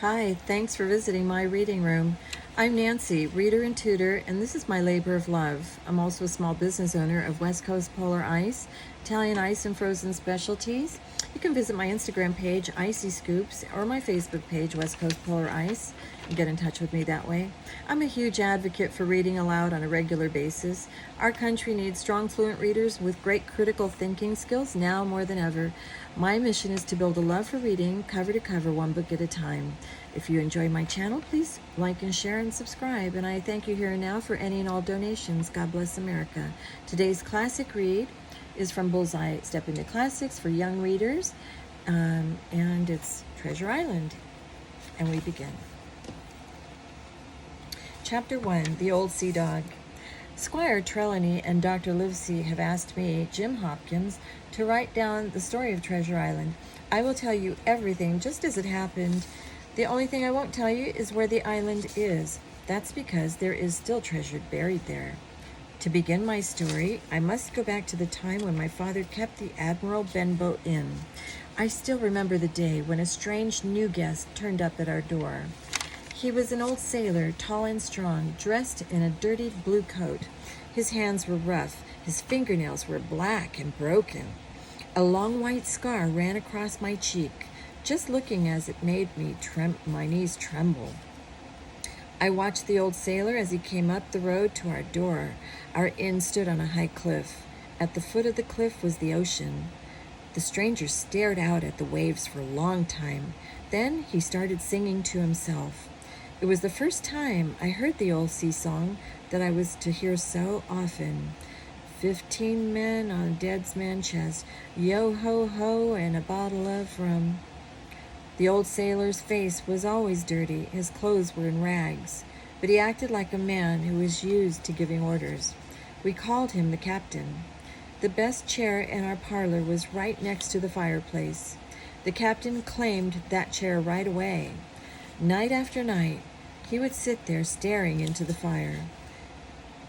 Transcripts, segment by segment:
Hi, thanks for visiting my reading room. I'm Nancy, reader and tutor, and this is my labor of love. I'm also a small business owner of West Coast Polar Ice, Italian ice and frozen specialties. You can visit my Instagram page, Icy Scoops, or my Facebook page, West Coast Polar Ice, and get in touch with me that way. I'm a huge advocate for reading aloud on a regular basis. Our country needs strong, fluent readers with great critical thinking skills now more than ever. My mission is to build a love for reading, cover to cover, one book at a time. If you enjoy my channel, please like and share and subscribe. And I thank you here and now for any and all donations. God bless America. Today's classic read is from Bullseye, Step Into Classics for young readers, and it's Treasure Island. And we begin. Chapter 1, The Old Sea Dog. Squire Trelawney and Dr. Livesey have asked me, Jim Hopkins, to write down the story of Treasure Island. I will tell you everything just as it happened. The only thing I won't tell you is where the island is. That's because there is still treasure buried there. To begin my story, I must go back to the time when my father kept the Admiral Benbow Inn. I still remember the day when a strange new guest turned up at our door. He was an old sailor, tall and strong, dressed in a dirty blue coat. His hands were rough. His fingernails were black and broken. A long white scar ran across my cheek. Just looking as it made my knees tremble. I watched the old sailor as he came up the road to our door. Our inn stood on a high cliff. At the foot of the cliff was the ocean. The stranger stared out at the waves for a long time. Then he started singing to himself. It was the first time I heard the old sea song that I was to hear so often. 15 men on a dead man's chest, yo-ho-ho, and a bottle of rum. The old sailor's face was always dirty. His clothes were in rags, but he acted like a man who was used to giving orders. We called him the captain. The best chair in our parlor was right next to the fireplace. The captain claimed that chair right away. Night after night, he would sit there staring into the fire.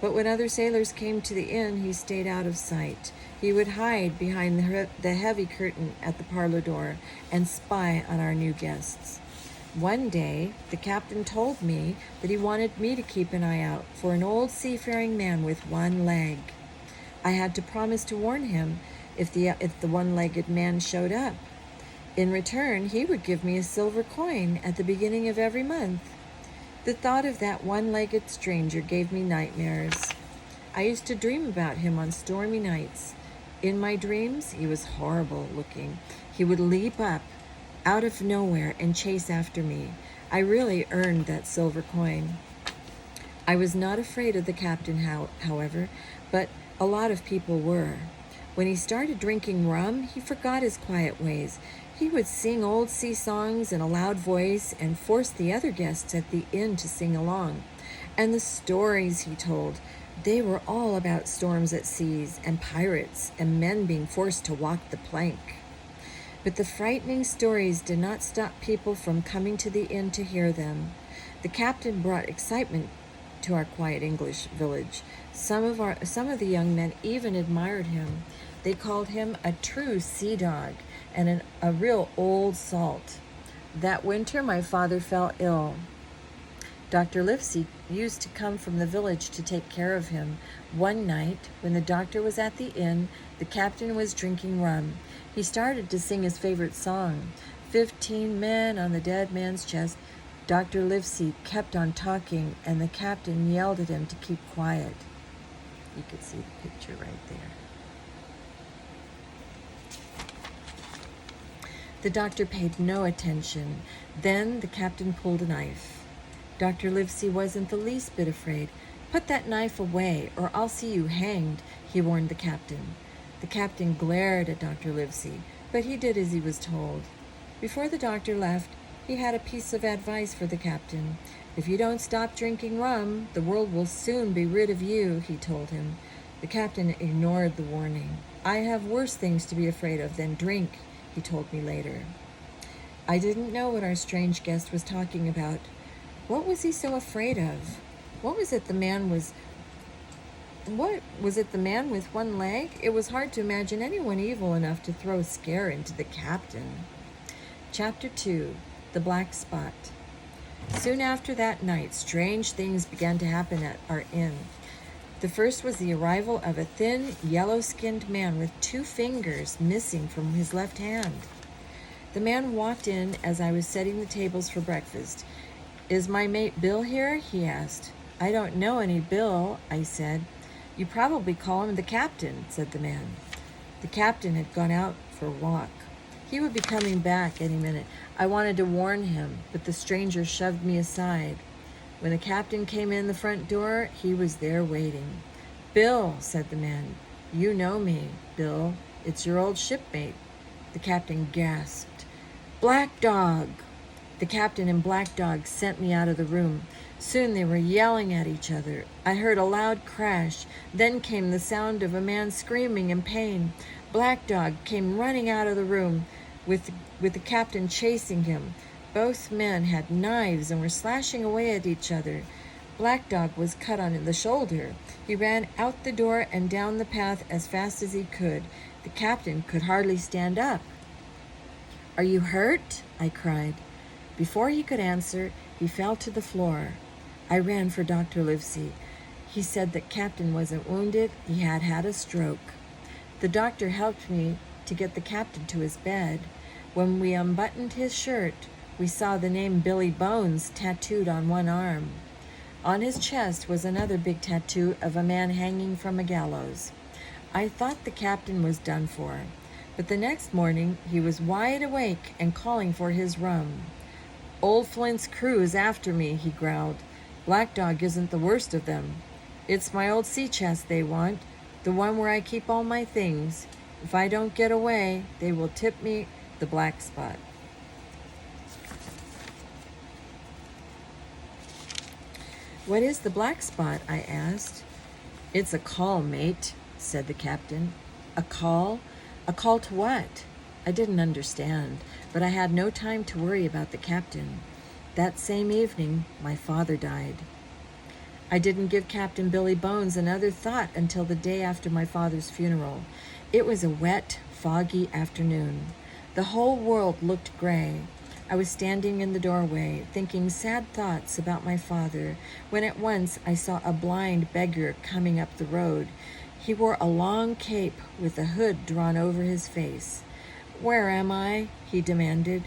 But when other sailors came to the inn, he stayed out of sight. He would hide behind the heavy curtain at the parlor door and spy on our new guests. One day, the captain told me that he wanted me to keep an eye out for an old seafaring man with one leg. I had to promise to warn him if the one-legged man showed up. In return, he would give me a silver coin at the beginning of every month. The thought of that one-legged stranger gave me nightmares. I used to dream about him on stormy nights. In my dreams, he was horrible looking. He would leap up out of nowhere and chase after me. I really earned that silver coin. I was not afraid of the captain, however, but a lot of people were. When he started drinking rum, he forgot his quiet ways. He would sing old sea songs in a loud voice and force the other guests at the inn to sing along. And the stories he told, they were all about storms at seas and pirates and men being forced to walk the plank. But the frightening stories did not stop people from coming to the inn to hear them. The captain brought excitement to our quiet English village. Some of the young men even admired him. They called him a true sea dog and a real old salt. That winter, my father fell ill. Dr. Livesey used to come from the village to take care of him. One night, when the doctor was at the inn, the captain was drinking rum. He started to sing his favorite song, 15 men on the dead man's chest. Dr. Livesey kept on talking, and the captain yelled at him to keep quiet. You can see the picture right there. The doctor paid no attention. Then the captain pulled a knife. Dr. Livesey wasn't the least bit afraid. Put that knife away, or I'll see you hanged, he warned the captain. The captain glared at Dr. Livesey, but he did as he was told. Before the doctor left, he had a piece of advice for the captain. If you don't stop drinking rum, the world will soon be rid of you, he told him. The captain ignored the warning. I have worse things to be afraid of than drink, he told me later. I didn't know what our strange guest was talking about. What was he so afraid of? What was it the man with one leg? It was hard to imagine anyone evil enough to throw a scare into the captain. Chapter 2, The Black Spot. Soon after that night, strange things began to happen at our inn. The first was the arrival of a thin, yellow-skinned man with 2 fingers missing from his left hand. The man walked in as I was setting the tables for breakfast. "Is my mate Bill here?" he asked. "I don't know any Bill," I said. "You probably call him the captain," said the man. The captain had gone out for a walk. He would be coming back any minute. I wanted to warn him, but the stranger shoved me aside. When the captain came in the front door, he was there waiting. "Bill," said the man. "You know me, Bill. It's your old shipmate." The captain gasped. "Black Dog!" The captain and Black Dog sent me out of the room. Soon they were yelling at each other. I heard a loud crash. Then came the sound of a man screaming in pain. Black Dog came running out of the room with the captain chasing him. Both men had knives and were slashing away at each other. Black Dog was cut on the shoulder. He ran out the door and down the path as fast as he could. The captain could hardly stand up. "Are you hurt?" I cried. Before he could answer, he fell to the floor. I ran for Dr. Livesey. He said that Captain wasn't wounded. He had had a stroke. The doctor helped me to get the captain to his bed. When we unbuttoned his shirt, we saw the name Billy Bones tattooed on one arm. On his chest was another big tattoo of a man hanging from a gallows. I thought the captain was done for, but the next morning he was wide awake and calling for his rum. "Old Flint's crew is after me," he growled. "Black Dog isn't the worst of them. It's my old sea chest they want, the one where I keep all my things. If I don't get away, they will tip me the black spot." "What is the black spot?" I asked. "It's a call, mate," said the captain. "A call? A call to what?" I didn't understand, but I had no time to worry about the captain. That same evening, my father died. I didn't give Captain Billy Bones another thought until the day after my father's funeral. It was a wet, foggy afternoon. The whole world looked gray. I was standing in the doorway, thinking sad thoughts about my father, when at once I saw a blind beggar coming up the road. He wore a long cape with a hood drawn over his face. "Where am I?" he demanded.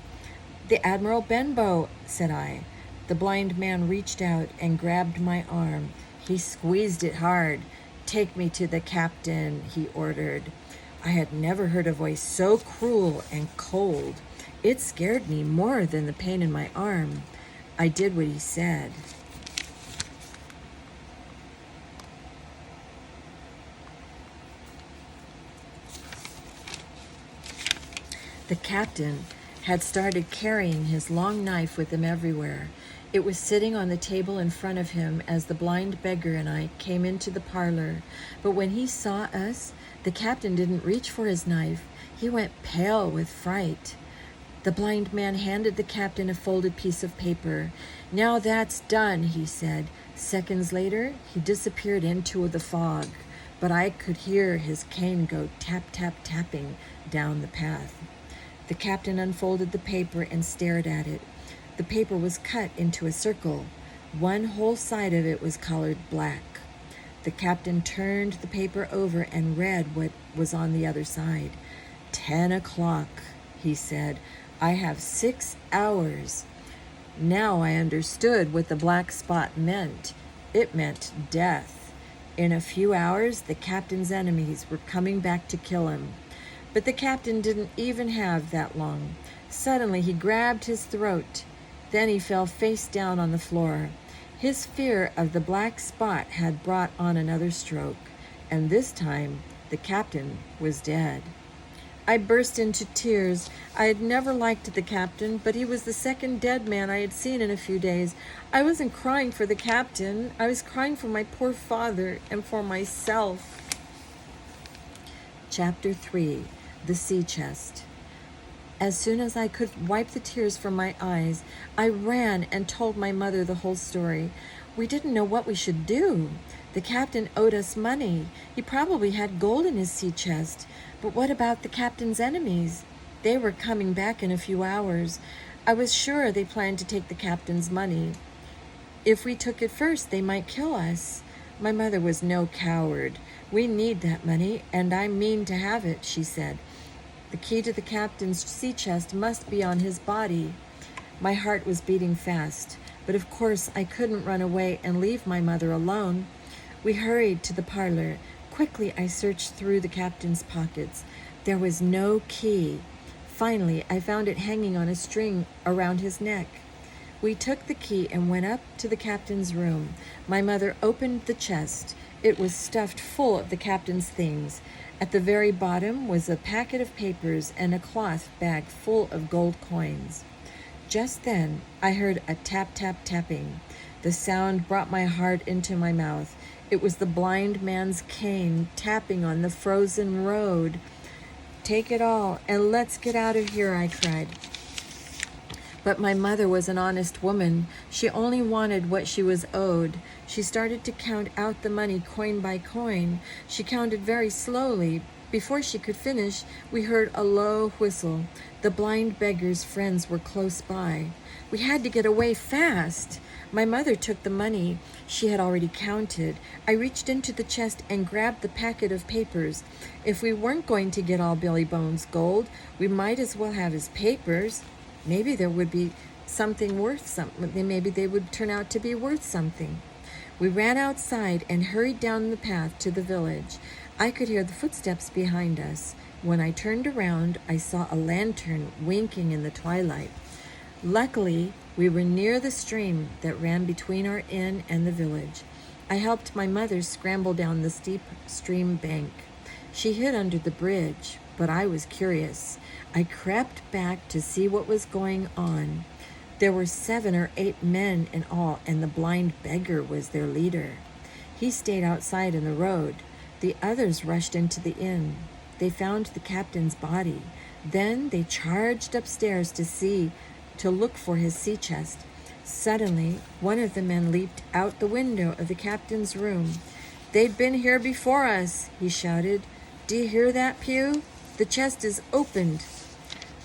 "The Admiral Benbow," said I. The blind man reached out and grabbed my arm. He squeezed it hard. "Take me to the captain," he ordered. I had never heard a voice so cruel and cold. It scared me more than the pain in my arm. I did what he said. The captain had started carrying his long knife with him everywhere. It was sitting on the table in front of him as the blind beggar and I came into the parlor. But when he saw us, the captain didn't reach for his knife. He went pale with fright. The blind man handed the captain a folded piece of paper. "Now that's done," he said. Seconds later, he disappeared into the fog, but I could hear his cane go tap, tap, tapping down the path. The captain unfolded the paper and stared at it. The paper was cut into a circle. One whole side of it was colored black. The captain turned the paper over and read what was on the other side. 10 o'clock, he said. "I have 6 hours. Now I understood what the black spot meant. It meant death. In a few hours, the captain's enemies were coming back to kill him. But the captain didn't even have that long. Suddenly he grabbed his throat. Then he fell face down on the floor. His fear of the black spot had brought on another stroke, and this time the captain was dead. I burst into tears. I had never liked the captain, but he was the second dead man I had seen in a few days. I wasn't crying for the captain. I was crying for my poor father and for myself. Chapter 3. The Sea Chest. As soon as I could wipe the tears from my eyes, I ran and told my mother the whole story. We didn't know what we should do. The captain owed us money. He probably had gold in his sea chest. But what about the captain's enemies? They were coming back in a few hours. I was sure they planned to take the captain's money. If we took it first, they might kill us. My mother was no coward. We need that money, and I mean to have it, she said. The key to the captain's sea chest must be on his body. My heart was beating fast, but of course I couldn't run away and leave my mother alone. We hurried to the parlor. Quickly I searched through the captain's pockets. There was no key. Finally, I found it hanging on a string around his neck. We took the key and went up to the captain's room. My mother opened the chest. It was stuffed full of the captain's things. At the very bottom was a packet of papers and a cloth bag full of gold coins. Just then, I heard a tap-tap-tapping. The sound brought my heart into my mouth. It was the blind man's cane tapping on the frozen road. "Take it all, and let's get out of here," I cried. But my mother was an honest woman. She only wanted what she was owed. She started to count out the money coin by coin. She counted very slowly. Before she could finish, we heard a low whistle. The blind beggar's friends were close by. We had to get away fast. My mother took the money she had already counted. I reached into the chest and grabbed the packet of papers. If we weren't going to get all Billy Bones' gold, we might as well have his papers. Maybe there would be something worth something. Maybe they would turn out to be worth something. We ran outside and hurried down the path to the village. I could hear the footsteps behind us. When I turned around, I saw a lantern winking in the twilight. Luckily, we were near the stream that ran between our inn and the village. I helped my mother scramble down the steep stream bank. She hid under the bridge, but I was curious. I crept back to see what was going on. There were 7 or 8 men in all, and the blind beggar was their leader. He stayed outside in the road. The others rushed into the inn. They found the captain's body. Then they charged upstairs to look for his sea chest. Suddenly, one of the men leaped out the window of the captain's room. "They'd been here before us," he shouted. "Do you hear that, Pew? The chest is opened."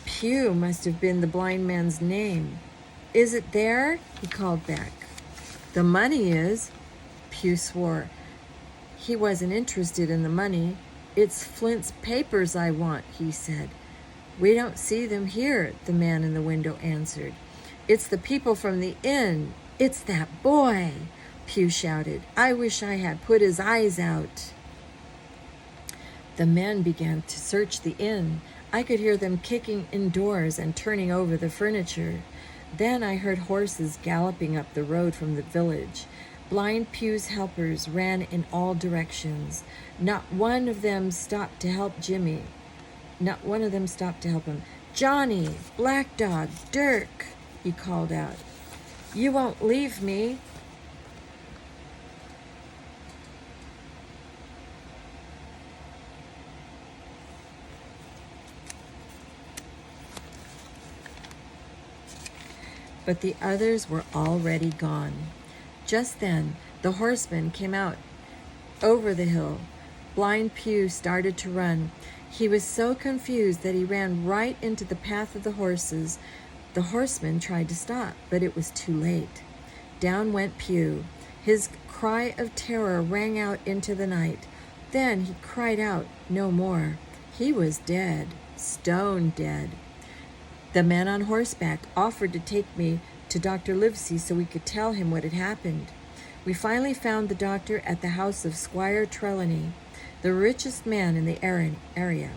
Pew must have been the blind man's name. "Is it there?" he called back. "The money is." Pew swore. He wasn't interested in the money. "It's Flint's papers I want," he said. "We don't see them here," the man in the window answered. "It's the people from the inn. It's that boy," Pew shouted. "I wish I had put his eyes out." The men began to search the inn. I could hear them kicking in doors and turning over the furniture. Then I heard horses galloping up the road from the village. Blind Pew's helpers ran in all directions. Not one of them stopped to help Jimmy. Not one of them stopped to help him. "Johnny, Black Dog, Dirk," he called out. "You won't leave me." But the others were already gone. Just then, the horseman came out over the hill. Blind Pew started to run. He was so confused that he ran right into the path of the horses. The horseman tried to stop, but it was too late. Down went Pew. His cry of terror rang out into the night. Then he cried out no more. He was dead, stone dead. The man on horseback offered to take me to Dr. Livesey so we could tell him what had happened. We finally found the doctor at the house of Squire Trelawney, the richest man in the area.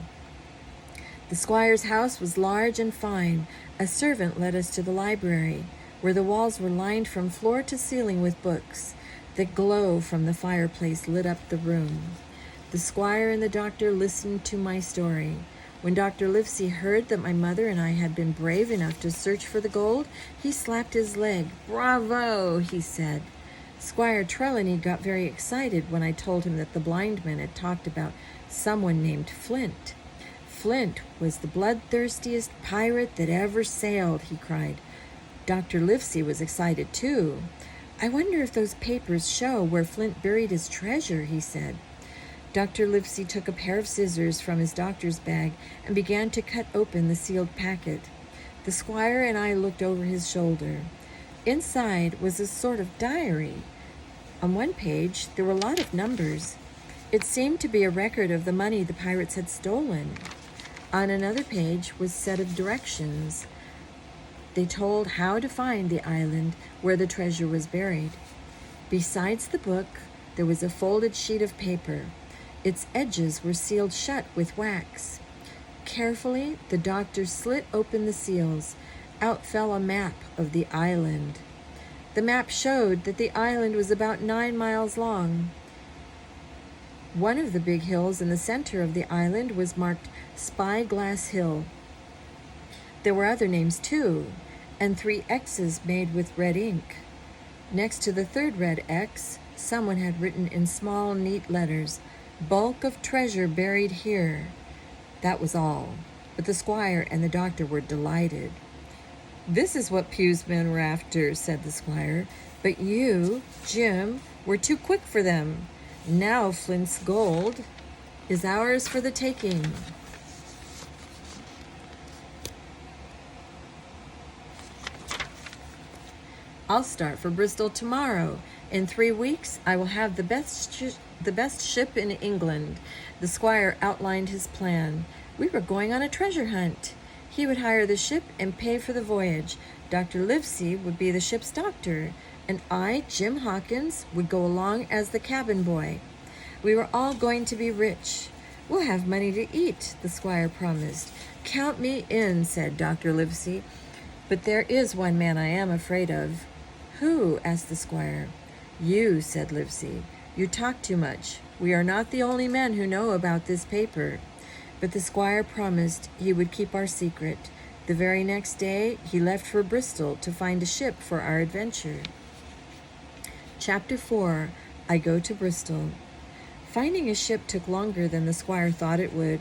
The squire's house was large and fine. A servant led us to the library, where the walls were lined from floor to ceiling with books. The glow from the fireplace lit up the room. The squire and the doctor listened to my story. When Dr. Livesey heard that my mother and I had been brave enough to search for the gold, he slapped his leg. "Bravo," he said. Squire Trelawney got very excited when I told him that the blind men had talked about someone named Flint. "Flint was the bloodthirstiest pirate that ever sailed," he cried. Dr. Livesey was excited too. "I wonder if those papers show where Flint buried his treasure," he said. Dr. Livesey took a pair of scissors from his doctor's bag and began to cut open the sealed packet. The squire and I looked over his shoulder. Inside was a sort of diary. On one page, there were a lot of numbers. It seemed to be a record of the money the pirates had stolen. On another page was a set of directions. They told how to find the island where the treasure was buried. Besides the book, there was a folded sheet of paper. Its edges were sealed shut with wax. Carefully, the doctor slit open the seals. Out fell a map of the island. The map showed that the island was about 9 miles long. One of the big hills in the center of the island was marked Spyglass Hill. There were other names too, and 3 X's made with red ink. Next to the third red X, someone had written in small, neat letters, "Bulk of treasure buried here." That was all, but the squire and the doctor were delighted. "This is what Pugh's men were after," said the squire, "but you, Jim, were too quick for them. Now Flint's gold is ours for the taking." "I'll start for Bristol tomorrow. In 3 weeks, I will have the best ship in England." The squire outlined his plan. We were going on a treasure hunt. He would hire the ship and pay for the voyage. Dr. Livesey would be the ship's doctor, and I, Jim Hawkins, would go along as the cabin boy. We were all going to be rich. "We'll have money to eat," the squire promised. "Count me in," said Dr. Livesey. "But there is one man I am afraid of." "Who?" asked the squire. "You," said Livesey. "You talk too much. We are not the only men who know about this paper." But the squire promised he would keep our secret. The very next day, he left for Bristol to find a ship for our adventure. Chapter 4. I Go to Bristol. Finding a ship took longer than the squire thought it would.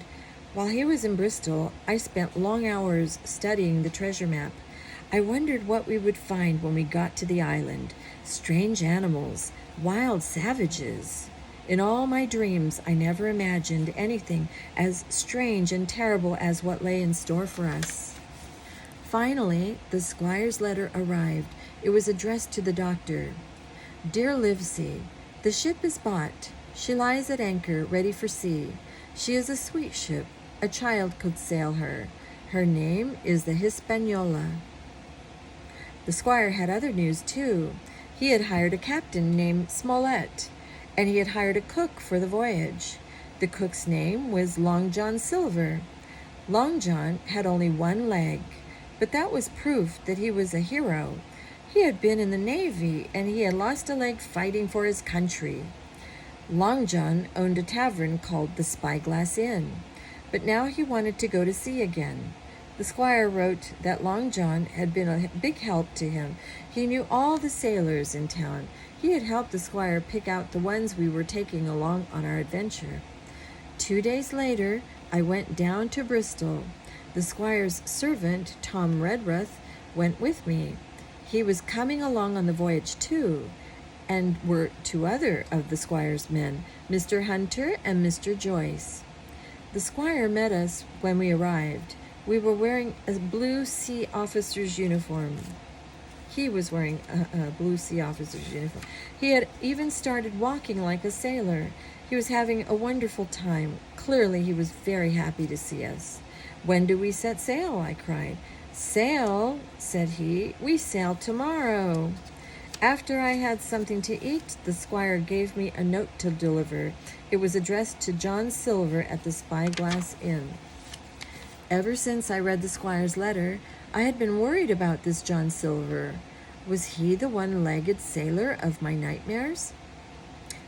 While he was in Bristol, I spent long hours studying the treasure map. I wondered what we would find when we got to the island. Strange animals, wild savages. In all my dreams, I never imagined anything as strange and terrible as what lay in store for us. Finally, the squire's letter arrived. It was addressed to the doctor. "Dear Livesey, the ship is bought. She lies at anchor, ready for sea. She is a sweet ship. A child could sail her. Her name is the Hispaniola." The squire had other news, too. He had hired a captain named Smollett, and he had hired a cook for the voyage. The cook's name was Long John Silver. Long John had only 1 leg, but that was proof that he was a hero. He had been in the Navy, and he had lost a leg fighting for his country. Long John owned a tavern called the Spyglass Inn, but now he wanted to go to sea again. The squire wrote that Long John had been a big help to him. He knew all the sailors in town. He had helped the squire pick out the ones we were taking along on our adventure. 2 days later, I went down to Bristol. The squire's servant, Tom Redruth, went with me. He was coming along on the voyage too, and were 2 other of the squire's men, Mr. Hunter and Mr. Joyce. The squire met us when we arrived. We were wearing a blue sea officer's uniform. He was wearing a blue sea officer's uniform. He had even started walking like a sailor. He was having a wonderful time. Clearly, he was very happy to see us. "When do we set sail?" I cried. "Sail?" said he. "We sail tomorrow." After I had something to eat, the squire gave me a note to deliver. It was addressed to John Silver at the Spyglass Inn. Ever since I read the squire's letter, I had been worried about this John Silver. Was he the 1-legged sailor of my nightmares?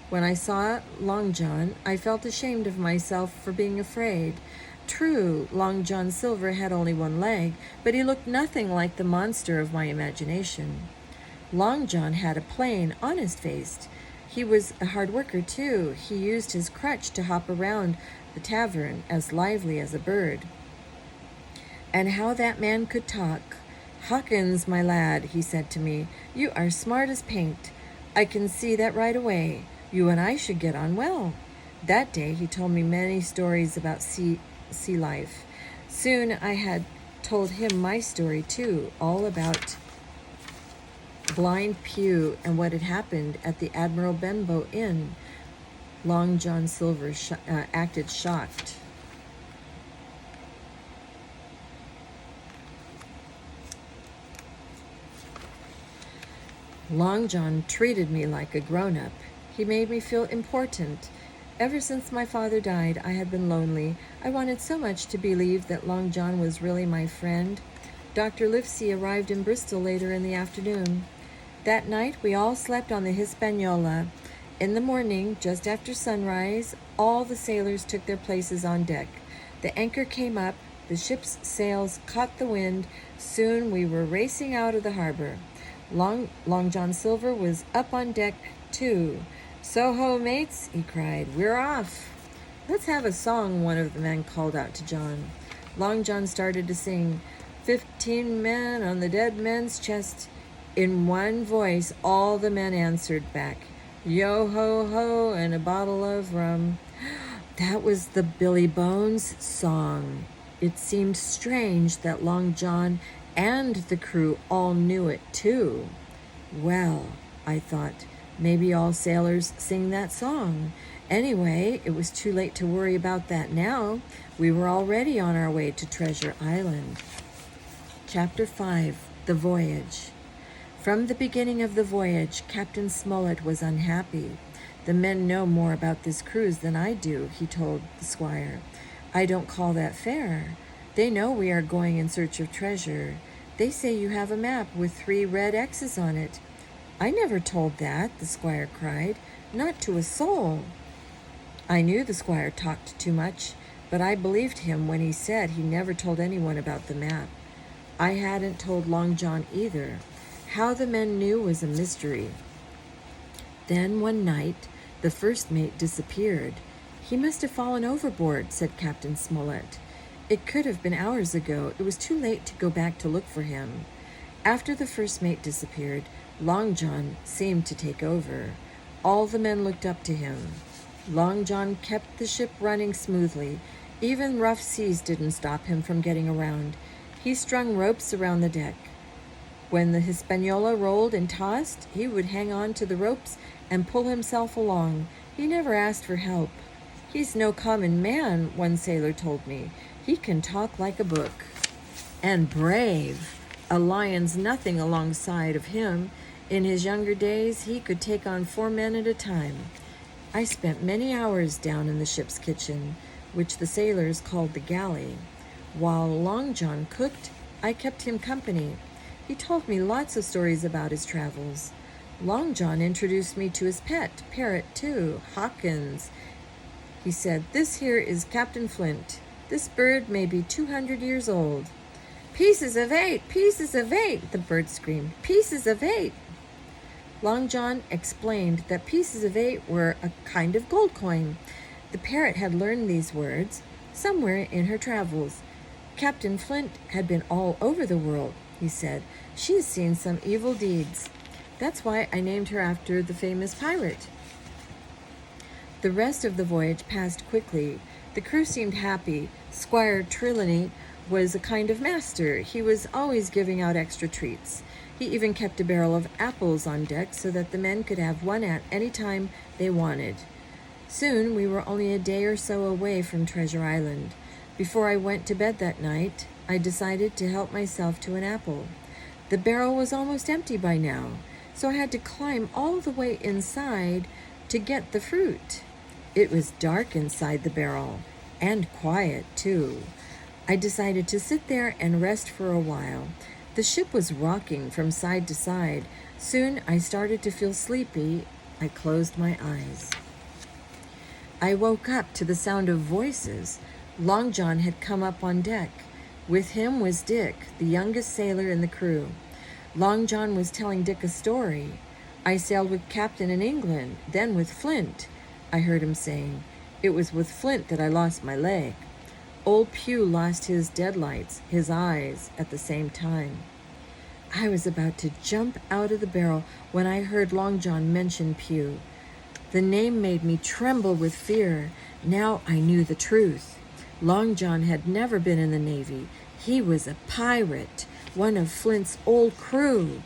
When I saw Long John, I felt ashamed of myself for being afraid. True, Long John Silver had only 1 leg, but he looked nothing like the monster of my imagination. Long John had a plain, honest face. He was a hard worker, too. He used his crutch to hop around the tavern, as lively as a bird. And how that man could talk. "Hawkins, my lad," he said to me, "you are smart as paint. I can see that right away. You and I should get on well." That day he told me many stories about sea life. Soon I had told him my story too, all about Blind Pew and what had happened at the Admiral Benbow Inn. Long John Silver acted shocked. Long John treated me like a grown-up. He made me feel important. Ever since my father died, I had been lonely. I wanted so much to believe that Long John was really my friend. Dr. Livesey arrived in Bristol later in the afternoon. That night, we all slept on the Hispaniola. In the morning, just after sunrise, all the sailors took their places on deck. The anchor came up, the ship's sails caught the wind. Soon we were racing out of the harbor. Long John Silver was up on deck, too. "So-ho, mates," he cried. "We're off." "Let's have a song," one of the men called out to John. Long John started to sing, 15 men on the dead man's chest." In one voice, all the men answered back, "Yo-ho-ho, and a bottle of rum." That was the Billy Bones song. It seemed strange that Long John and the crew all knew it too. Well, I thought, maybe all sailors sing that song. Anyway, it was too late to worry about that now. We were already on our way to Treasure Island. Chapter 5, The Voyage. From the beginning of the voyage, Captain Smollett was unhappy. "The men know more about this cruise than I do," he told the squire. "I don't call that fair. They know we are going in search of treasure. They say you have a map with 3 red X's on it." "I never told that," the squire cried. "Not to a soul." I knew the squire talked too much, but I believed him when he said he never told anyone about the map. I hadn't told Long John either. How the men knew was a mystery. Then one night, the first mate disappeared. "He must have fallen overboard," said Captain Smollett. "It could have been hours ago. It was too late to go back to look for him." After the first mate disappeared, Long John seemed to take over. All the men looked up to him. Long John kept the ship running smoothly. Even rough seas didn't stop him from getting around. He strung ropes around the deck. When the Hispaniola rolled and tossed, he would hang on to the ropes and pull himself along. He never asked for help. "He's no common man," one sailor told me. "He can talk like a book." And brave. A lion's nothing alongside of him. In his younger days, he could take on 4 men at a time. I spent many hours down in the ship's kitchen, which the sailors called the galley. While Long John cooked, I kept him company. He told me lots of stories about his travels. Long John introduced me to his pet, parrot too, Hawkins. He said, "This here is Captain Flint. This bird may be 200 years old." "Pieces of 8! Pieces of 8!" the bird screamed. "Pieces of 8!" Long John explained that pieces of 8 were a kind of gold coin. The parrot had learned these words somewhere in her travels. Captain Flint had been all over the world, he said. "She has seen some evil deeds. That's why I named her after the famous pirate." The rest of the voyage passed quickly. The crew seemed happy. Squire Trelawney was a kind of master. He was always giving out extra treats. He even kept a barrel of apples on deck so that the men could have one at any time they wanted. Soon we were only a day or so away from Treasure Island. Before I went to bed that night, I decided to help myself to an apple. The barrel was almost empty by now, so I had to climb all the way inside to get the fruit. It was dark inside the barrel, and quiet, too. I decided to sit there and rest for a while. The ship was rocking from side to side. Soon I started to feel sleepy. I closed my eyes. I woke up to the sound of voices. Long John had come up on deck. With him was Dick, the youngest sailor in the crew. Long John was telling Dick a story. "I sailed with Captain in England, then with Flint," I heard him saying. "It was with Flint that I lost my leg." Old Pew lost his deadlights, his eyes, at the same time. I was about to jump out of the barrel when I heard Long John mention Pew. The name made me tremble with fear. Now I knew the truth. Long John had never been in the Navy. He was a pirate, one of Flint's old crew.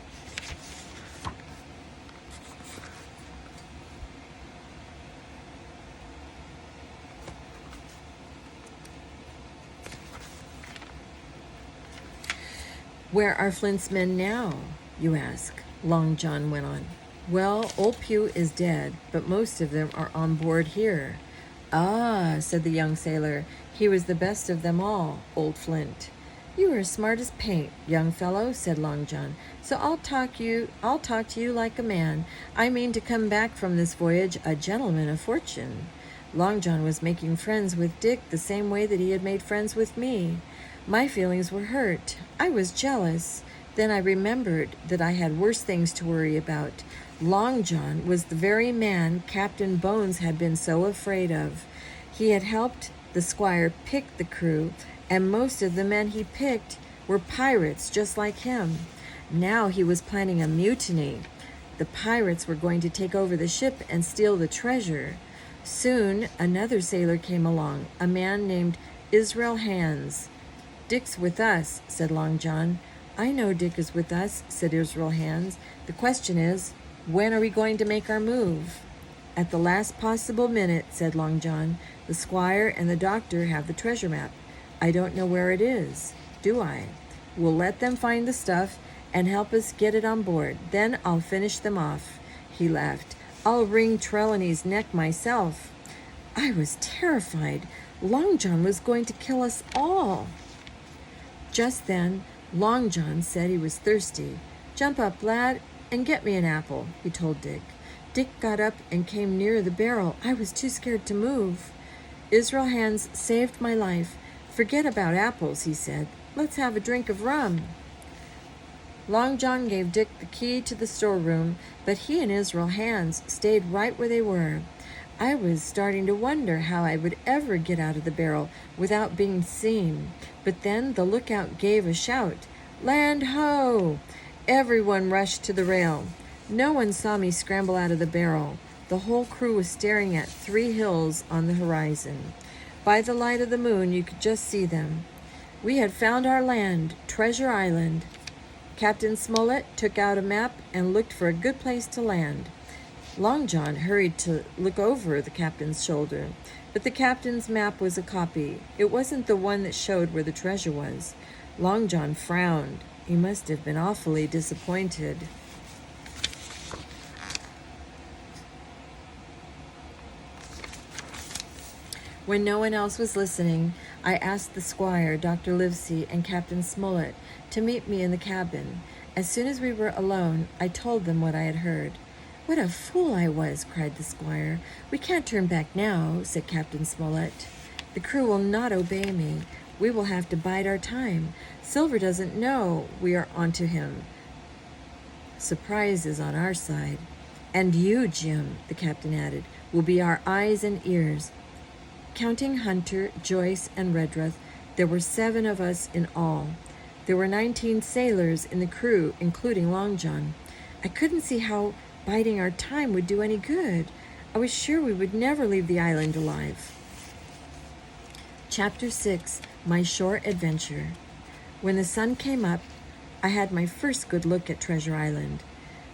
Where are Flint's men now, you ask? Long John went on. Well, old Pew is dead, but most of them are on board here. Ah, said the young sailor, he was the best of them all, old Flint. You are smart as paint, young fellow, said Long John. So I'll talk to you like a man. I mean to come back from this voyage a gentleman of fortune. Long John was making friends with Dick the same way that he had made friends with me. My feelings were hurt. I was jealous. Then I remembered that I had worse things to worry about. Long John was the very man Captain Bones had been so afraid of. He had helped the squire pick the crew, and most of the men he picked were pirates just like him. Now he was planning a mutiny. The pirates were going to take over the ship and steal the treasure. Soon another sailor came along, a man named Israel Hands. Dick's with us, said Long John. I know Dick is with us, said Israel Hands. The question is, when are we going to make our move? At the last possible minute, said Long John. The squire and the doctor have the treasure map. I don't know where it is, do I? We'll let them find the stuff and help us get it on board. Then I'll finish them off. He laughed. I'll wring Trelawney's neck myself. I was terrified. Long John was going to kill us all. Just then, Long John said he was thirsty. Jump up, lad, and get me an apple, he told Dick. Dick got up and came near the barrel. I was too scared to move. Israel Hands saved my life. Forget about apples, he said. Let's have a drink of rum. Long John gave Dick the key to the storeroom, but he and Israel Hands stayed right where they were. I was starting to wonder how I would ever get out of the barrel without being seen. But then the lookout gave a shout. Land ho! Everyone rushed to the rail. No one saw me scramble out of the barrel. The whole crew was staring at 3 hills on the horizon. By the light of the moon, you could just see them. We had found our land, Treasure Island. Captain Smollett took out a map and looked for a good place to land. Long John hurried to look over the captain's shoulder, but the captain's map was a copy. It wasn't the one that showed where the treasure was. Long John frowned. He must have been awfully disappointed. When no one else was listening, I asked the squire, Dr. Livesey, and Captain Smollett to meet me in the cabin. As soon as we were alone, I told them what I had heard. What a fool I was, cried the squire. We can't turn back now, said Captain Smollett. The crew will not obey me. We will have to bide our time. Silver doesn't know we are onto him. Surprise is on our side. And you, Jim, the captain added, will be our eyes and ears. Counting Hunter, Joyce, and Redruth, there were 7 of us in all. There were 19 sailors in the crew, including Long John. I couldn't see how biding our time would do any good. I was sure we would never leave the island alive. Chapter 6, My Shore Adventure. When the sun came up, I had my first good look at Treasure Island.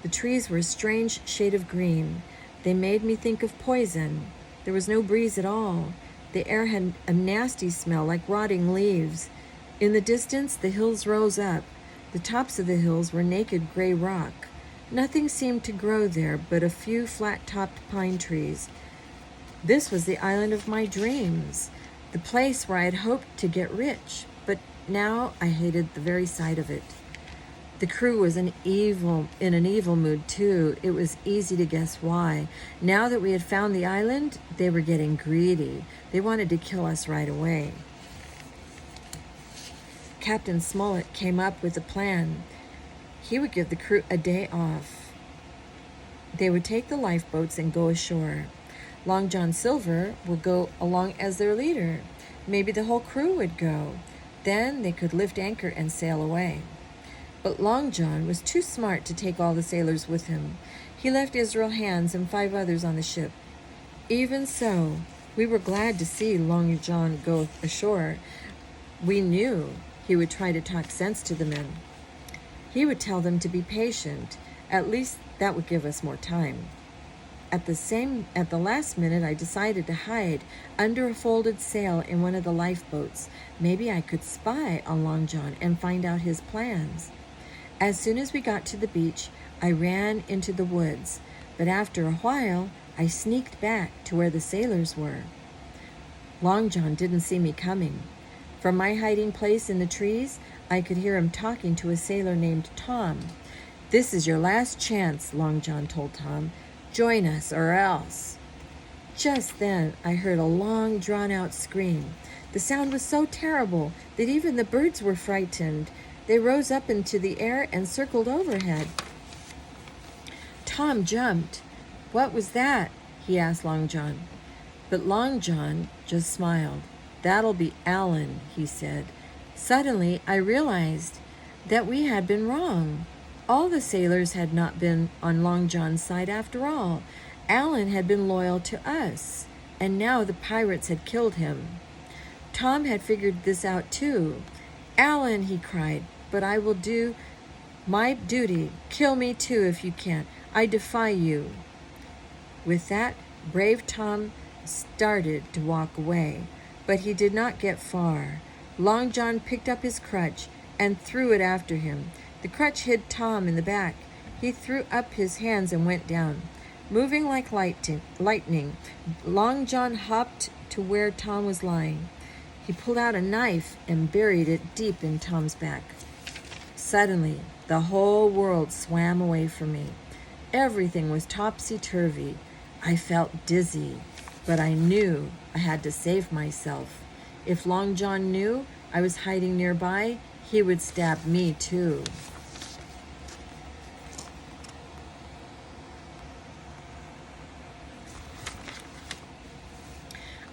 The trees were a strange shade of green. They made me think of poison. There was no breeze at all. The air had a nasty smell like rotting leaves. In the distance, the hills rose up. The tops of the hills were naked gray rock. Nothing seemed to grow there but a few flat-topped pine trees. This was the island of my dreams, the place where I had hoped to get rich, but now I hated the very sight of it. The crew was in an evil mood too. It was easy to guess why. Now that we had found the island, they were getting greedy. They wanted to kill us right away. Captain Smollett came up with a plan. He would give the crew a day off. They would take the lifeboats and go ashore. Long John Silver would go along as their leader. Maybe the whole crew would go. Then they could lift anchor and sail away. But Long John was too smart to take all the sailors with him. He left Israel Hands and 5 others on the ship. Even so, we were glad to see Long John go ashore. We knew He would try to talk sense to the men. He would tell them to be patient. At least that would give us more time. At the last minute, I decided to hide under a folded sail in one of the lifeboats. Maybe I could spy on Long John and find out his plans. As soon as we got to the beach, I ran into the woods, but after a while, I sneaked back to where the sailors were. Long John didn't see me coming. From my hiding place in the trees, I could hear him talking to a sailor named Tom. "This is your last chance," Long John told Tom. "Join us or else." Just then, I heard a long, drawn-out scream. The sound was so terrible that even the birds were frightened. They rose up into the air and circled overhead. Tom jumped. "What was that?" he asked Long John. But Long John just smiled. "That'll be Alan," he said. Suddenly, I realized that we had been wrong. All the sailors had not been on Long John's side after all. Alan had been loyal to us, and now the pirates had killed him. Tom had figured this out too. "Alan," he cried, "but I will do my duty. Kill me too if you can. I defy you." With that, brave Tom started to walk away, but he did not get far. Long John picked up his crutch and threw it after him. The crutch hit Tom in the back. He threw up his hands and went down. Moving like lightning, Long John hopped to where Tom was lying. He pulled out a knife and buried it deep in Tom's back. Suddenly, the whole world swam away from me. Everything was topsy-turvy. I felt dizzy, but I knew I had to save myself. If Long John knew I was hiding nearby, he would stab me too.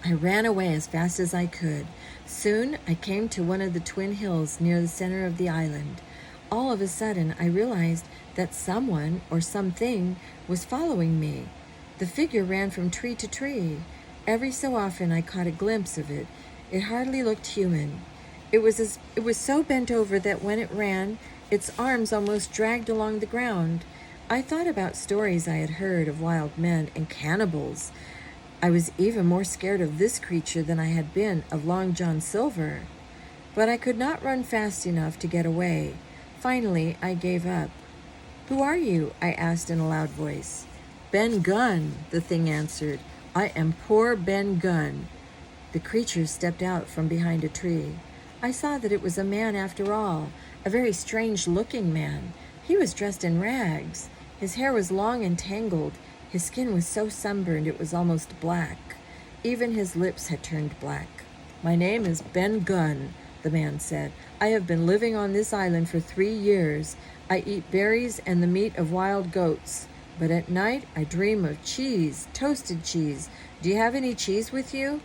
I ran away as fast as I could. Soon I came to one of the twin hills near the center of the island. All of a sudden, I realized that someone or something was following me. The figure ran from tree to tree. Every so often, I caught a glimpse of it. It hardly looked human. It was so bent over that when it ran, its arms almost dragged along the ground. I thought about stories I had heard of wild men and cannibals. I was even more scared of this creature than I had been of Long John Silver. But I could not run fast enough to get away. Finally, I gave up. "Who are you?" I asked in a loud voice. "Ben Gunn," the thing answered. "I am poor Ben Gunn." The creature stepped out from behind a tree. I saw that it was a man after all, a very strange-looking man. He was dressed in rags. His hair was long and tangled. His skin was so sunburned it was almost black. Even his lips had turned black. "My name is Ben Gunn," the man said. "I have been living on this island for 3 years. I eat berries and the meat of wild goats. But at night I dream of cheese, toasted cheese. Do you have any cheese with you?"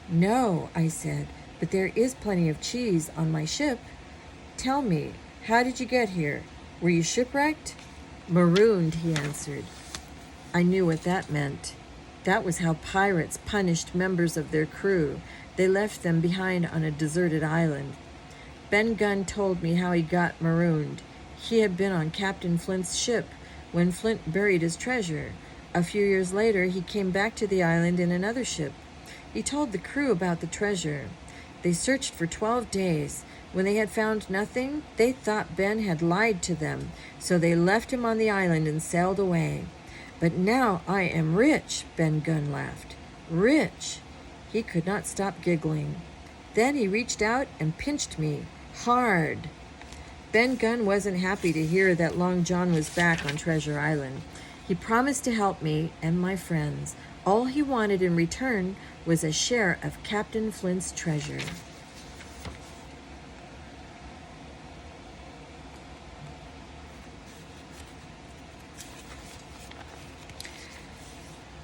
"No," I said, "but there is plenty of cheese on my ship." "Tell me, how did you get here? Were you shipwrecked?" "Marooned," he answered. I knew what that meant. That was how pirates punished members of their crew. They left them behind on a deserted island. Ben Gunn told me how he got marooned. He had been on Captain Flint's ship when Flint buried his treasure. A few years later, he came back to the island in another ship. He told the crew about the treasure. They searched for 12 days. When they had found nothing, they thought Ben had lied to them, so they left him on the island and sailed away. "But now I am rich," Ben Gunn laughed. "Rich!" He could not stop giggling. Then he reached out and pinched me, hard. Ben Gunn wasn't happy to hear that Long John was back on Treasure Island. He promised to help me and my friends. All he wanted in return was a share of Captain Flint's treasure.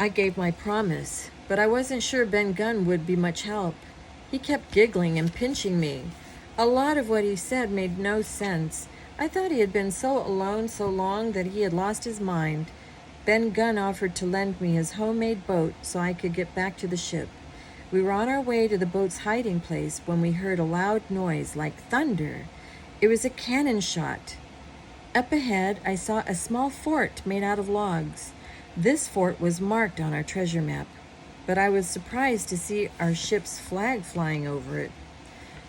I gave my promise, but I wasn't sure Ben Gunn would be much help. He kept giggling and pinching me. A lot of what he said made no sense. I thought he had been so alone so long that he had lost his mind. Ben Gunn offered to lend me his homemade boat so I could get back to the ship. We were on our way to the boat's hiding place when we heard a loud noise like thunder. It was a cannon shot. Up ahead, I saw a small fort made out of logs. This fort was marked on our treasure map, but I was surprised to see our ship's flag flying over it.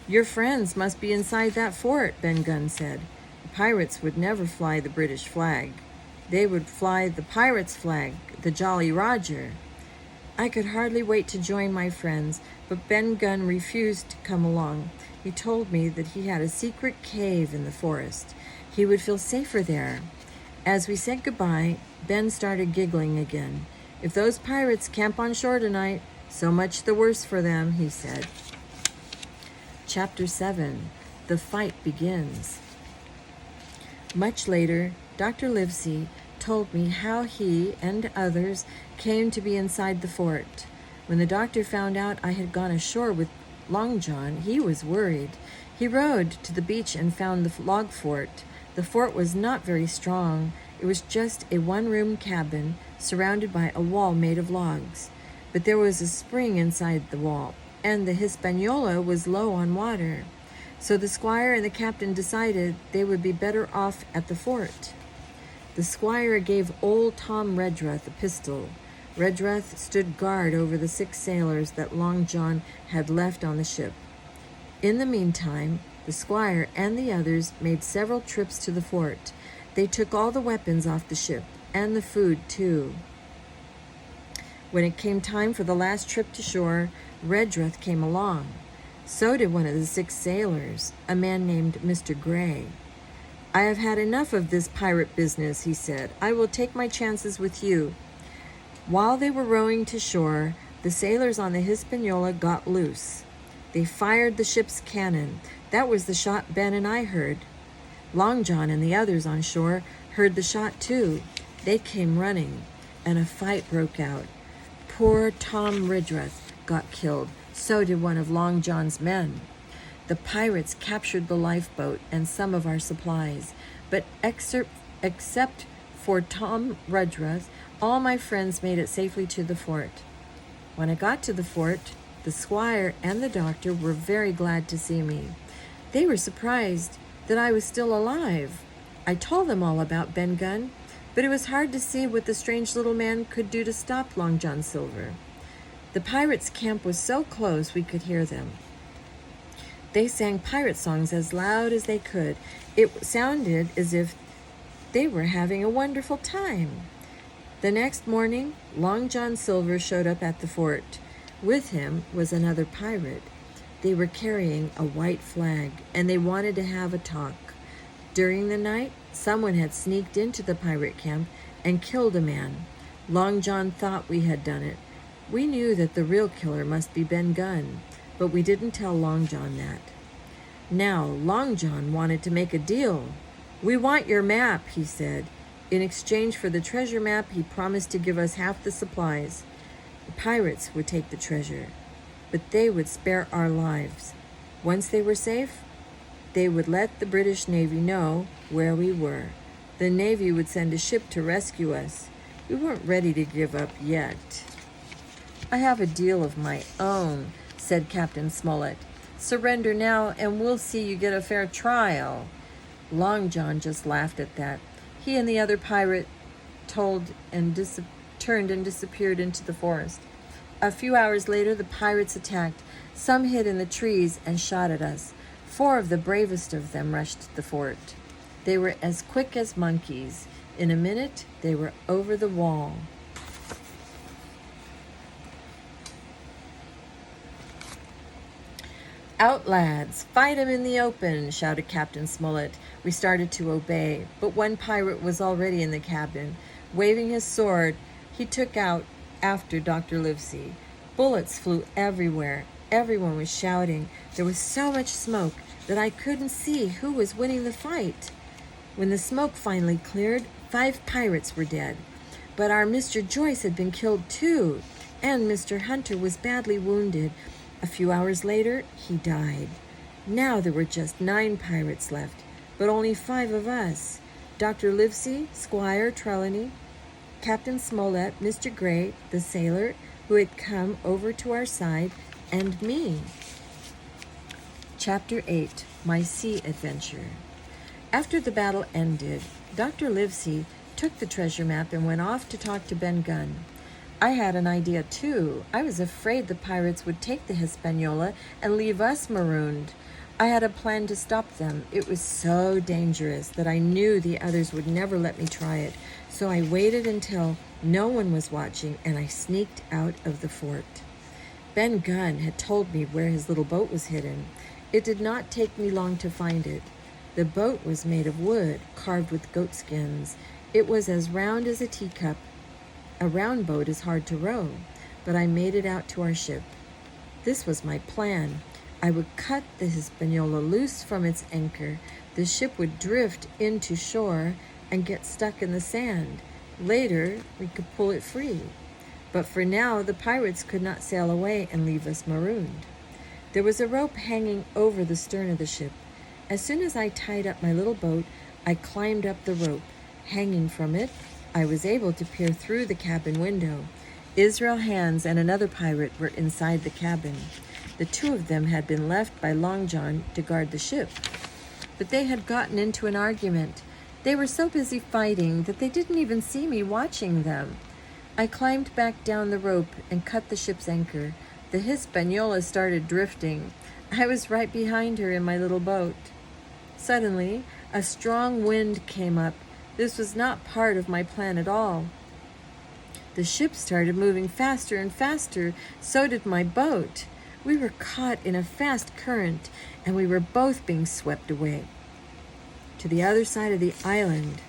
"Your friends must be inside that fort," Ben Gunn said. "The pirates would never fly the British flag. They would fly the pirates' flag, the Jolly Roger." I could hardly wait to join my friends, but Ben Gunn refused to come along. He told me that he had a secret cave in the forest. He would feel safer there. As we said goodbye, Ben started giggling again. "If those pirates camp on shore tonight, so much the worse for them," he said. Chapter 7. The Fight Begins. Much later, Dr. Livesey told me how he and others came to be inside the fort. When the doctor found out I had gone ashore with Long John, he was worried. He rowed to the beach and found the log fort. The fort was not very strong. It was just a one-room cabin surrounded by a wall made of logs. But there was a spring inside the wall, and the Hispaniola was low on water. So the squire and the captain decided they would be better off at the fort. The squire gave old Tom Redruth a pistol. Redruth stood guard over the 6 sailors that Long John had left on the ship. In the meantime, the squire and the others made several trips to the fort. They took all the weapons off the ship, and the food too. When it came time for the last trip to shore, Redruth came along. So did one of the 6 sailors, a man named Mr. Gray. "I have had enough of this pirate business," he said. "I will take my chances with you." While they were rowing to shore, the sailors on the Hispaniola got loose. They fired the ship's cannon. That was the shot Ben and I heard. Long John and the others on shore heard the shot too. They came running, and a fight broke out. Poor Tom Redruth got killed. So did one of Long John's men. The pirates captured the lifeboat and some of our supplies, but except for Tom Redruth, all my friends made it safely to the fort. When I got to the fort, the squire and the doctor were very glad to see me. They were surprised that I was still alive. I told them all about Ben Gunn, but it was hard to see what the strange little man could do to stop Long John Silver. The pirates' camp was so close we could hear them. They sang pirate songs as loud as they could. It sounded as if they were having a wonderful time. The next morning, Long John Silver showed up at the fort. With him was another pirate. They were carrying a white flag, and they wanted to have a talk. During the night, someone had sneaked into the pirate camp and killed a man. Long John thought we had done it. We knew that the real killer must be Ben Gunn, but we didn't tell Long John that. Now, Long John wanted to make a deal. "We want your map," he said. In exchange for the treasure map, he promised to give us half the supplies. The pirates would take the treasure, but they would spare our lives. Once they were safe, they would let the British Navy know where we were. The Navy would send a ship to rescue us. We weren't ready to give up yet. "I have a deal of my own," said Captain Smollett. "Surrender now, and we'll see you get a fair trial." Long John just laughed at that. He and the other pirate turned and disappeared into the forest. A few hours later, the pirates attacked. Some hid in the trees and shot at us. 4 of the bravest of them rushed the fort. They were as quick as monkeys. In a minute, they were over the wall. "Out, lads! Fight 'em in the open!" shouted Captain Smollett. We started to obey, but one pirate was already in the cabin. Waving his sword, he took out after Dr. Livesey. Bullets flew everywhere. Everyone was shouting. There was so much smoke that I couldn't see who was winning the fight. When the smoke finally cleared, 5 pirates were dead. But our Mr. Joyce had been killed too, and Mr. Hunter was badly wounded. A few hours later, he died. Now there were just 9 pirates left, but only 5 of us. Dr. Livesey, Squire Trelawney, Captain Smollett, Mr. Gray, the sailor who had come over to our side, and me. Chapter 8, My Sea Adventure. After the battle ended, Dr. Livesey took the treasure map and went off to talk to Ben Gunn. I had an idea too. I was afraid the pirates would take the Hispaniola and leave us marooned. I had a plan to stop them. It was so dangerous that I knew the others would never let me try it, so I waited until no one was watching and I sneaked out of the fort. Ben Gunn had told me where his little boat was hidden. It did not take me long to find it. The boat was made of wood, carved with goat skins. It was as round as a teacup. A round boat is hard to row, but I made it out to our ship. This was my plan. I would cut the Hispaniola loose from its anchor. The ship would drift into shore and get stuck in the sand. Later, we could pull it free. But for now, the pirates could not sail away and leave us marooned. There was a rope hanging over the stern of the ship. As soon as I tied up my little boat, I climbed up the rope. Hanging from it, I was able to peer through the cabin window. Israel Hands and another pirate were inside the cabin. The two of them had been left by Long John to guard the ship. But they had gotten into an argument. They were so busy fighting that they didn't even see me watching them. I climbed back down the rope and cut the ship's anchor. The Hispaniola started drifting. I was right behind her in my little boat. Suddenly, a strong wind came up. This was not part of my plan at all. The ship started moving faster and faster. So did my boat. We were caught in a fast current, and we were both being swept away to the other side of the island.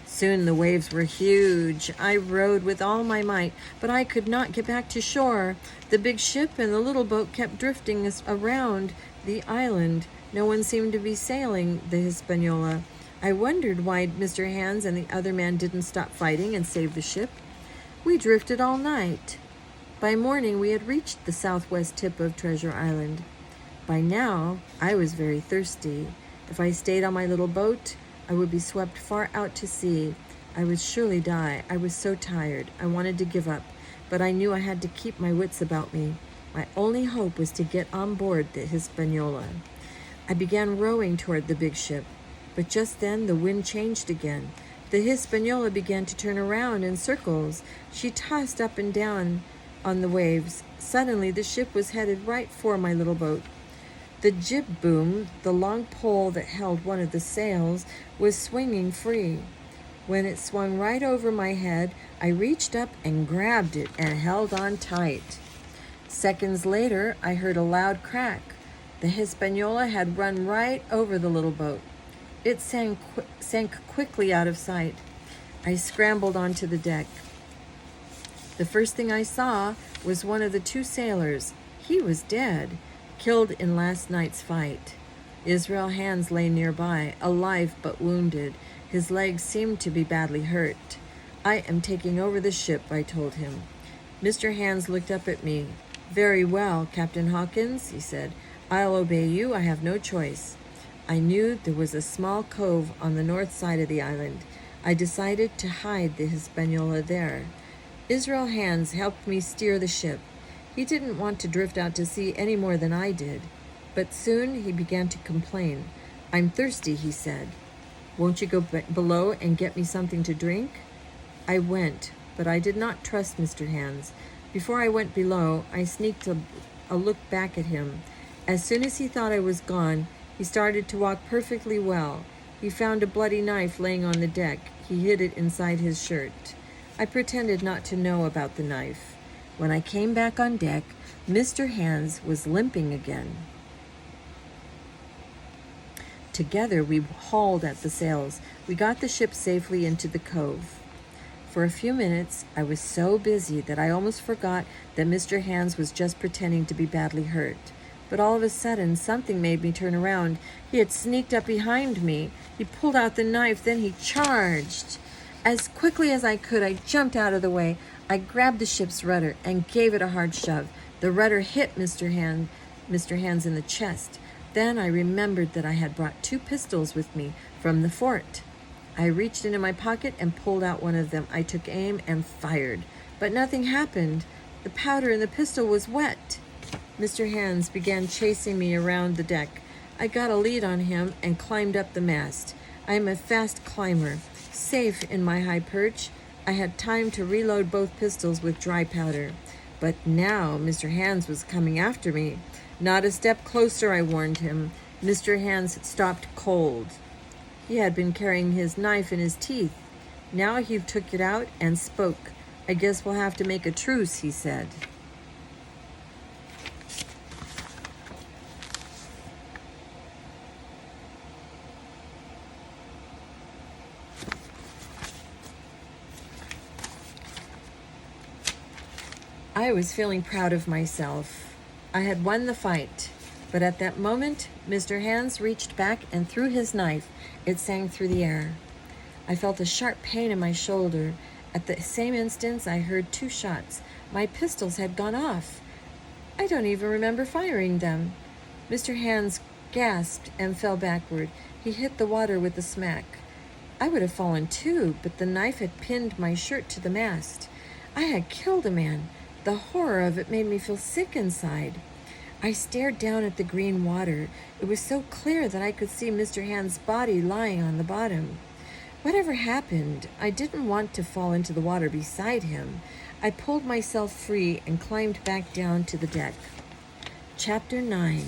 Soon the waves were huge. I rowed with all my might, but I could not get back to shore. The big ship and the little boat kept drifting us around the island. No one seemed to be sailing the Hispaniola. I wondered why Mr. Hands and the other man didn't stop fighting and save the ship. We drifted all night. By morning, we had reached the southwest tip of Treasure Island. By now, I was very thirsty. If I stayed on my little boat, I would be swept far out to sea. I would surely die. I was so tired. I wanted to give up, but I knew I had to keep my wits about me. My only hope was to get on board the Hispaniola. I began rowing toward the big ship, but just then the wind changed again. The Hispaniola began to turn around in circles. She tossed up and down on the waves. Suddenly, the ship was headed right for my little boat. The jib boom, the long pole that held one of the sails, was swinging free. When it swung right over my head, I reached up and grabbed it and held on tight. Seconds later, I heard a loud crack. The Hispaniola had run right over the little boat. It sank quickly out of sight. I scrambled onto the deck. The first thing I saw was one of the two sailors. He was dead, killed in last night's fight. Israel Hands lay nearby, alive but wounded. His legs seemed to be badly hurt. I am taking over the ship, I told him. Mr. Hands looked up at me. Very well, Captain Hawkins, he said. I'll obey you. I have no choice. I knew there was a small cove on the north side of the island. I decided to hide the Hispaniola there. Israel Hands helped me steer the ship. He didn't want to drift out to sea any more than I did. But soon he began to complain. I'm thirsty, he said. Won't you go below and get me something to drink? I went, but I did not trust Mr. Hands. Before I went below, I sneaked a look back at him. As soon as he thought I was gone, he started to walk perfectly well. He found a bloody knife laying on the deck. He hid it inside his shirt. I pretended not to know about the knife. When I came back on deck, Mr. Hands was limping again. Together we hauled at the sails. We got the ship safely into the cove. For a few minutes, I was so busy that I almost forgot that Mr. Hands was just pretending to be badly hurt. But all of a sudden, something made me turn around. He had sneaked up behind me. He pulled out the knife, then he charged. As quickly as I could, I jumped out of the way. I grabbed the ship's rudder and gave it a hard shove. The rudder hit Mr. Hands in the chest. Then I remembered that I had brought 2 pistols with me from the fort. I reached into my pocket and pulled out one of them. I took aim and fired, but nothing happened. The powder in the pistol was wet. Mr. Hands began chasing me around the deck. I got a lead on him and climbed up the mast. I am a fast climber. Safe in my high perch, I had time to reload both pistols with dry powder. But now Mr. Hands was coming after me. Not a step closer, I warned him. Mr. Hands stopped cold. He had been carrying his knife in his teeth. Now he took it out and spoke. I guess we'll have to make a truce, he said. I was feeling proud of myself. I had won the fight. But at that moment, Mr. Hands reached back and threw his knife. It sang through the air. I felt a sharp pain in my shoulder. At the same instant, I heard 2 shots. My pistols had gone off. I don't even remember firing them. Mr. Hands gasped and fell backward. He hit the water with a smack. I would have fallen too, but the knife had pinned my shirt to the mast. I had killed a man. The horror of it made me feel sick inside. I stared down at the green water. It was so clear that I could see Mr. Hand's body lying on the bottom. Whatever happened, I didn't want to fall into the water beside him. I pulled myself free and climbed back down to the deck. Chapter 9.